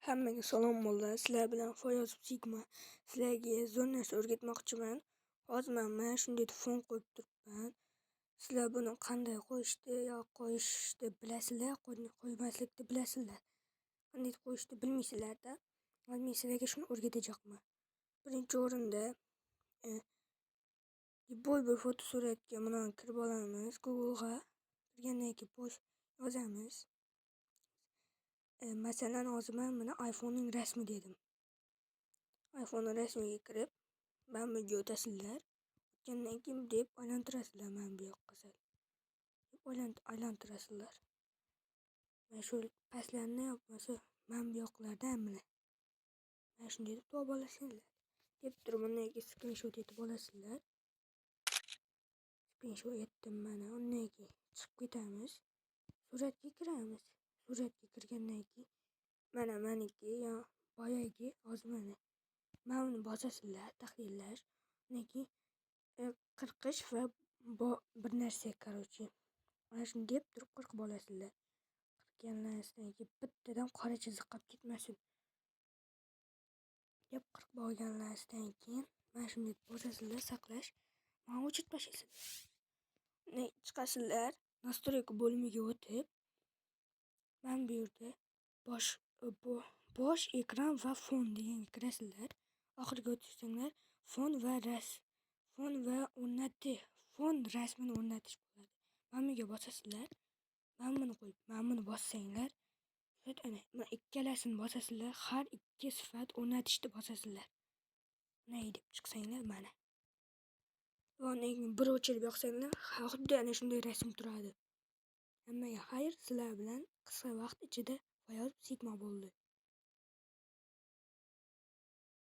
Hammaga salom bo'ldi. Sizlar bilan Foyoz Sigma. Sizlarga zo'r narsa o'rgatmoqchiman. Hozir men shunday fon qo'yib turibman. Sizlar buni qanday qo'yishni yo qo'yishni bilasizlar, qo'ymaslikni bilasizlar. Qanday qo'yishni bilmaysizlar-da. Men sizlarga shuni o'rgatacaqman. Birinchi o'rinda boy bir fotosuratga mana kirib olamiz. Google'ga kirgandan keyin post yozamiz. Masalan, hozir men buni iPhone'ning rasmi dedim. iPhone'ning rasmiga kirib, men bunga o'tasizlar. O'tgandan keyin deb aylantirasizlar, men bu yoqqa sal. Deb aylantirasizlar. Men shu pastlarni yopmasa, men bu yoqlardan mana. Men shunday deb topib olasizlar. Deb turib, bundan keyin screenshot etib olasizlar. Screenshot etdim mana. Undan keyin chiqib ketamiz. Suratga kiramiz. Suratga kirgandan keyin mana meniki ya boyagi hozir mana. Men uni bosasizlar, tahlillar. Undan keyin qirqish va bir narsa короче. Mana shuni deb turib qirqib olasizlar. Qirqganlaringizdan keyin bittadan qora chiziq qolib ketmasin. Deb qirqib olganlaringizdan keyin mana shuni bosasizlar, saqlash. Mana o'chirib tashlaysizlar. Chiqasizlar, настройка bo'limiga o'tib, men bu yerda bosh ekran va fon deganga kirasizlar. Oxiriga o'tsanglar, fon va rasmini o'rnatish bo'ladi. Men bunga bosasizlar. Men buni qo'yib, men buni bossanglar, ana ikkalasini bosasizlar, har ikki sifat o'rnatishni bosasizlar. Nay deb chiqsanglar mana. Undan keyin bir o'chirib yoqsanglar, xuddi ana shunday rasm turadi. Hammaga xayr, sizlar bilan qisqa vaqt ichida Foyoz Sigma bo'ldi.